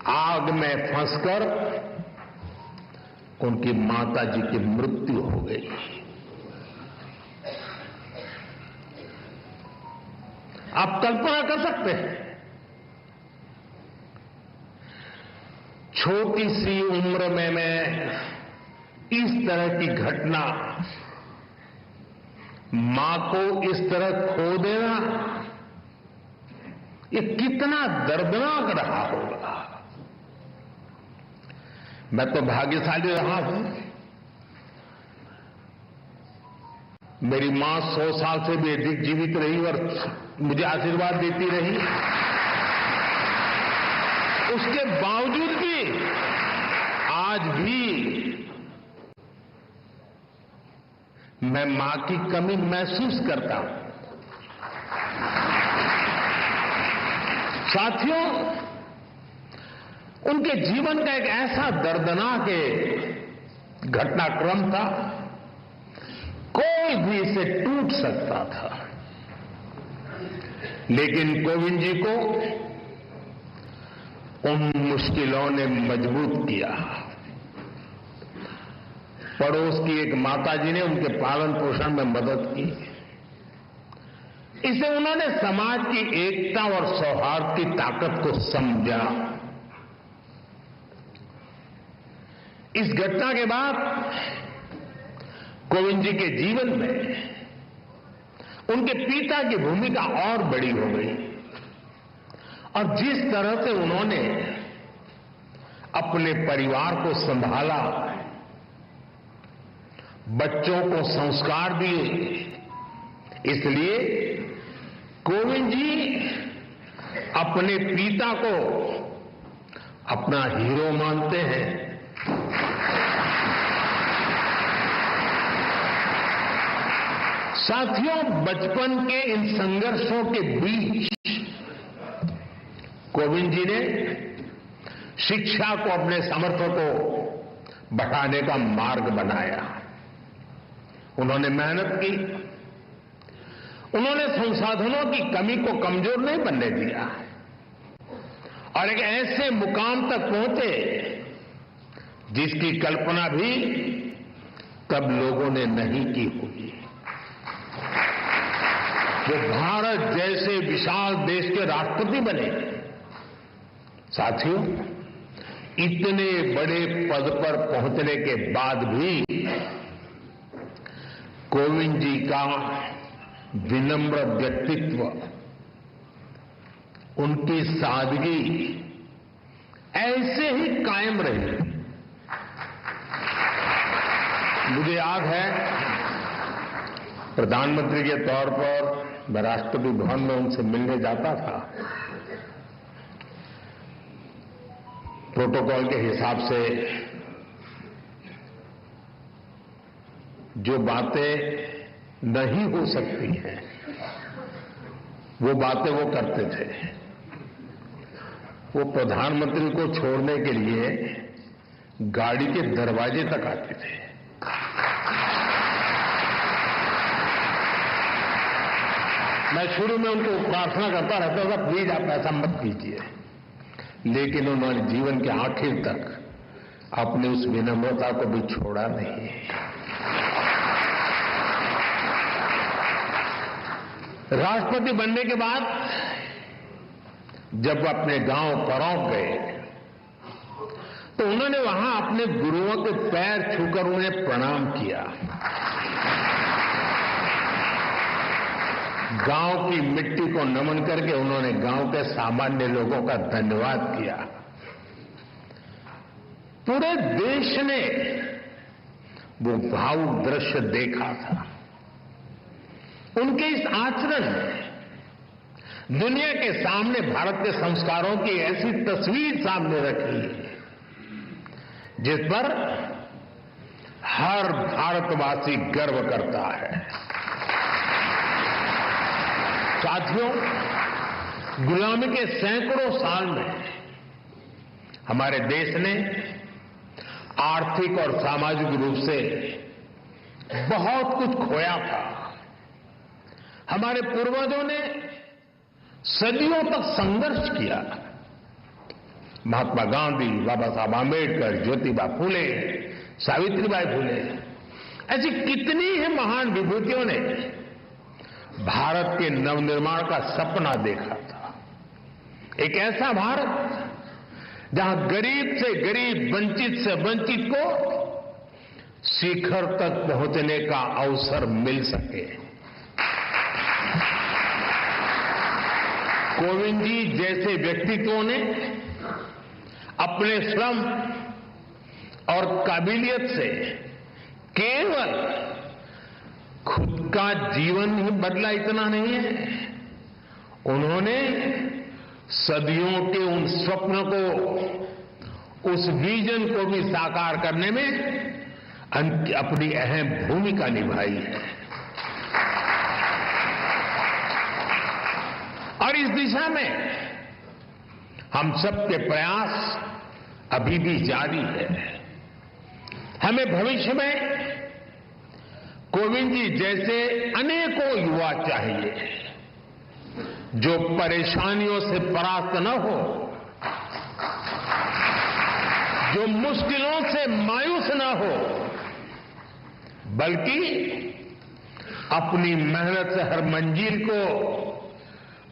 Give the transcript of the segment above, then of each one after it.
आग में फंसकर उनकी माता जी की मृत्यु हो गई। आप कल्पना कर सकते हैं, छोटी सी उम्र में मैं इस तरह की घटना, मां को इस तरह खो देना, ये कितना दर्दनाक रहा होगा। मैं तो भाग्यशाली रहा हूं, मेरी मां 100 साल से भी अधिक जीवित रही और मुझे आशीर्वाद देती रही। उसके बावजूद भी आज भी मैं मां की कमी महसूस करता हूं। साथियों, उनके जीवन का एक ऐसा दर्दनाक घटनाक्रम था, कोई भी इसे टूट सकता था, लेकिन कोविंद जी को उन मुश्किलों ने मजबूत किया। पड़ोस की एक माताजी ने उनके पालन पोषण में मदद की। इसे उन्होंने समाज की एकता और सौहार्द की ताकत को समझा। इस घटना के बाद कोविंद जी के जीवन में उनके पिता की भूमिका और बड़ी हो गई और जिस तरह से उन्होंने अपने परिवार को संभाला, बच्चों को संस्कार दिए, इसलिए कोविंद जी अपने पिता को अपना हीरो मानते हैं। साथियों, बचपन के इन संघर्षों के बीच कोविंद जी ने शिक्षा को अपने सामर्थ्य को बढ़ाने का मार्ग बनाया। उन्होंने मेहनत की, उन्होंने संसाधनों की कमी को कमजोर नहीं बनने दिया और एक ऐसे मुकाम तक पहुंचे जिसकी कल्पना भी तब लोगों ने नहीं की होगी। वो भारत जैसे विशाल देश के राष्ट्रपति बने। साथियों, इतने बड़े पद पर पहुंचने के बाद भी कोविंद जी का विनम्र व्यक्तित्व, उनकी सादगी ऐसे ही कायम रही। मुझे याद है, प्रधानमंत्री के तौर पर मैं राष्ट्रपति भवन में उनसे मिलने जाता था। प्रोटोकॉल के हिसाब से जो बातें नहीं हो सकती हैं, वो बातें वो करते थे। वो प्रधानमंत्री को छोड़ने के लिए गाड़ी के दरवाजे तक आते थे। मैं शुरू में उनको प्रार्थना करता रहता था, प्लीज आप ऐसा मत कीजिए, लेकिन उन्होंने जीवन के आखिर तक अपनी उस विनम्रता को भी छोड़ा नहीं। राष्ट्रपति बनने के बाद जब वो अपने गांव परौंक गए तो उन्होंने वहां अपने गुरुओं के पैर छूकर उन्हें प्रणाम किया। गांव की मिट्टी को नमन करके उन्होंने गांव के सामान्य लोगों का धन्यवाद किया। पूरे देश ने वो भावुक दृश्य देखा था। उनके इस आचरण ने दुनिया के सामने भारत के संस्कारों की ऐसी तस्वीर सामने रखी जिस पर हर भारतवासी गर्व करता है। साथियों, गुलामी के सैकड़ों साल में हमारे देश ने आर्थिक और सामाजिक रूप से बहुत कुछ खोया था। हमारे पूर्वजों ने सदियों तक संघर्ष किया, महात्मा गांधी, बाबा साहब आम्बेडकर, ज्योतिबा फूले, सावित्रीबाई फूले, ऐसी कितनी ही महान विभूतियों ने भारत के नवनिर्माण का सपना देखा था। एक ऐसा भारत जहां गरीब से गरीब, वंचित से वंचित को शिखर तक पहुंचने का अवसर मिल सके। कोविंद जी जैसे व्यक्तित्वों ने अपने श्रम और काबिलियत से केवल खुद का जीवन ही बदला इतना नहीं है, उन्होंने सदियों के उन स्वप्नों को, उस विजन को भी साकार करने में अपनी अहम भूमिका निभाई है। और इस दिशा में हम सबके प्रयास अभी भी जारी है। हमें भविष्य में कोविंद जी जैसे अनेकों युवा चाहिए जो परेशानियों से परास्त न हो, जो मुश्किलों से मायूस न हो, बल्कि अपनी मेहनत से हर मंजिल को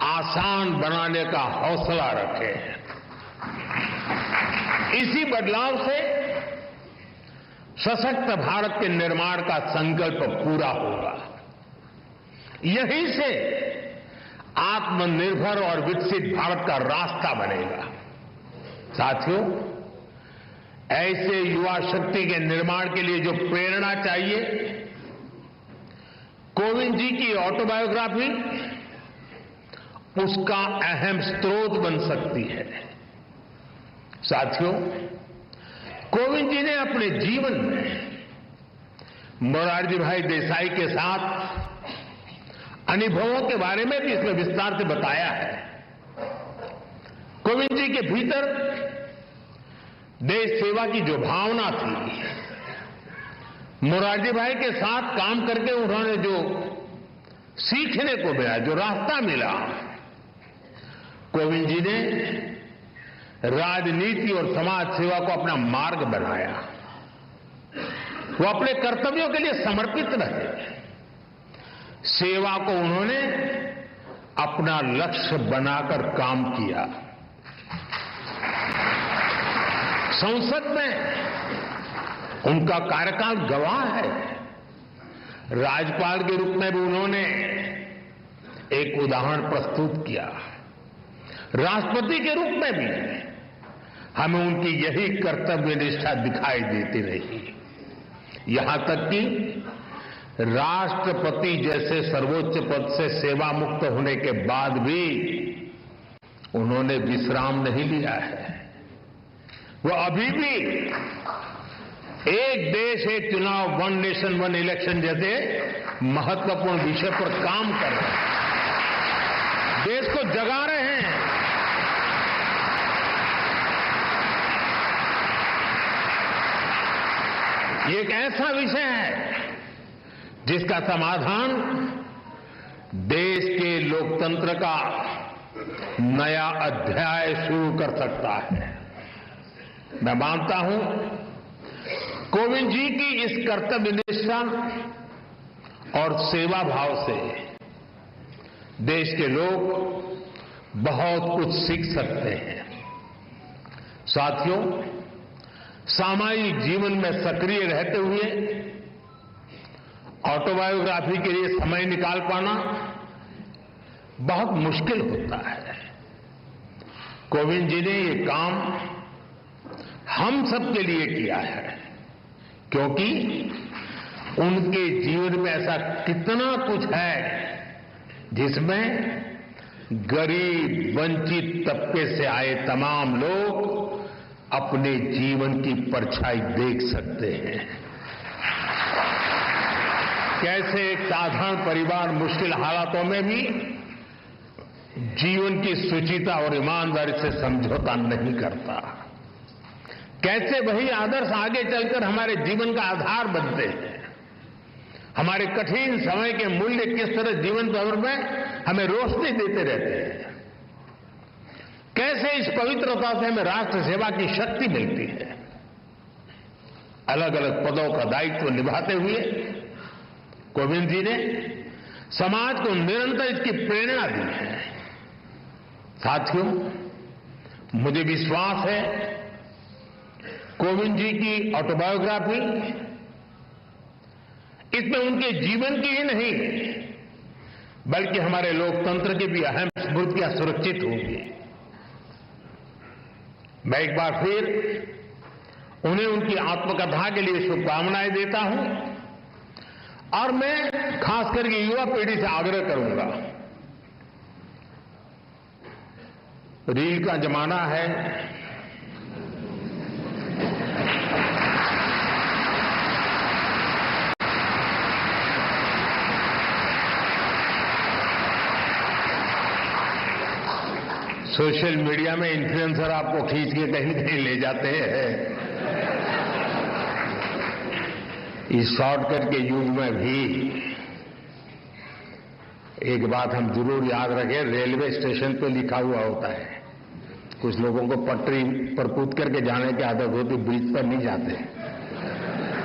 आसान बनाने का हौसला रखे। इसी बदलाव से सशक्त भारत के निर्माण का संकल्प पूरा होगा। यहीं से आत्मनिर्भर और विकसित भारत का रास्ता बनेगा। साथियों, ऐसे युवा शक्ति के निर्माण के लिए जो प्रेरणा चाहिए, कोविंद जी की ऑटोबायोग्राफी उसका अहम स्रोत बन सकती है। साथियों, कोविंद जी ने अपने जीवन में मोरारजी भाई देसाई के साथ अनुभवों के बारे में भी इसमें विस्तार से बताया है। कोविंद जी के भीतर देश सेवा की जो भावना थी, मोरारजी भाई के साथ काम करके उन्होंने जो सीखने को मिला, जो रास्ता मिला, कोविंद जी ने राजनीति और समाज सेवा को अपना मार्ग बनाया। वो अपने कर्तव्यों के लिए समर्पित रहे। सेवा को उन्होंने अपना लक्ष्य बनाकर काम किया। संसद में उनका कार्यकाल गवाह है। राज्यपाल के रूप में भी उन्होंने एक उदाहरण प्रस्तुत किया। राष्ट्रपति के रूप में भी हमें उनकी यही कर्तव्य निष्ठा दिखाई देती रही। यहां तक कि राष्ट्रपति जैसे सर्वोच्च पद से सेवा मुक्त होने के बाद भी उन्होंने विश्राम नहीं लिया है। वो अभी भी एक देश एक चुनाव, वन नेशन वन इलेक्शन जैसे महत्वपूर्ण विषय पर काम कर रहे हैं, देश को जगा रहे हैं। ये एक ऐसा विषय है जिसका समाधान देश के लोकतंत्र का नया अध्याय शुरू कर सकता है। मैं मानता हूं कोविंद जी की इस कर्तव्य निष्ठा और सेवा भाव से देश के लोग बहुत कुछ सीख सकते हैं। साथियों, सामाजिक जीवन में सक्रिय रहते हुए ऑटोबायोग्राफी के लिए समय निकाल पाना बहुत मुश्किल होता है। कोविंद जी ने ये काम हम सबके लिए किया है, क्योंकि उनके जीवन में ऐसा कितना कुछ है जिसमें गरीब, वंचित तबके से आए तमाम लोग अपने जीवन की परछाई देख सकते हैं। कैसे एक साधारण परिवार मुश्किल हालातों में भी जीवन की शुचिता और ईमानदारी से समझौता नहीं करता। कैसे वही आदर्श आगे चलकर हमारे जीवन का आधार बनते हैं। हमारे कठिन समय के मूल्य किस तरह जीवन भर में हमें रोशनी देते रहते हैं। कैसे इस पवित्रता से हमें राष्ट्र सेवा की शक्ति मिलती है। अलग अलग पदों का दायित्व निभाते हुए कोविंद जी ने समाज को निरंतर इसकी प्रेरणा दी है। साथियों, मुझे विश्वास है कोविंद जी की ऑटोबायोग्राफी इसमें उनके जीवन की ही नहीं बल्कि हमारे लोकतंत्र की भी अहम स्मृतियां सुरक्षित होंगी। मैं एक बार फिर उन्हें उनकी आत्मकथा के लिए शुभकामनाएं देता हूं और मैं खास करके युवा पीढ़ी से आग्रह करूंगा, रील का जमाना है, सोशल मीडिया में इन्फ्लुएंसर आपको खींच के कहीं कहीं ले जाते हैं। इस शॉर्टकट के युग में भी एक बात हम जरूर याद रखें, रेलवे स्टेशन पे लिखा हुआ होता है। कुछ लोगों को पटरी पर कूद करके जाने की आदत होती, ब्रिज पर नहीं जाते,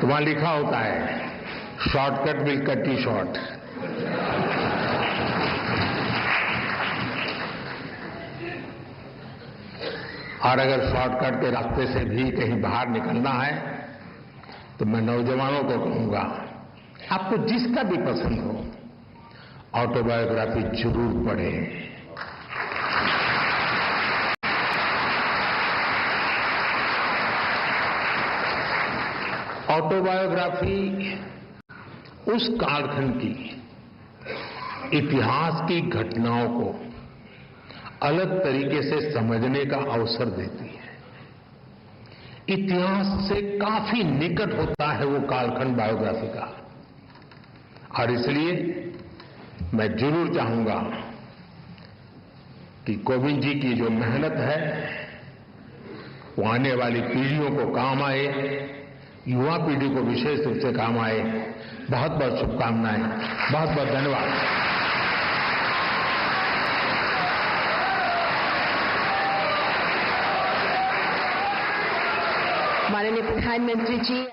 तो वहां लिखा होता है shortcut will cut you short. और अगर शॉर्टकट के रास्ते से भी कहीं बाहर निकलना है तो मैं नौजवानों को कहूंगा, आपको जिसका भी पसंद हो ऑटोबायोग्राफी जरूर पढ़ें। ऑटोबायोग्राफी उस कालखंड की इतिहास की घटनाओं को अलग तरीके से समझने का अवसर देती है। इतिहास से काफी निकट होता है वो कालखंड बायोग्राफी का, और इसलिए मैं जरूर चाहूंगा कि कोविंद जी की जो मेहनत है वो आने वाली पीढ़ियों को काम आए, युवा पीढ़ी को विशेष रूप से काम आए। बहुत बहुत शुभकामनाएं, बहुत बहुत धन्यवाद। माननीय प्रधानमंत्री जी।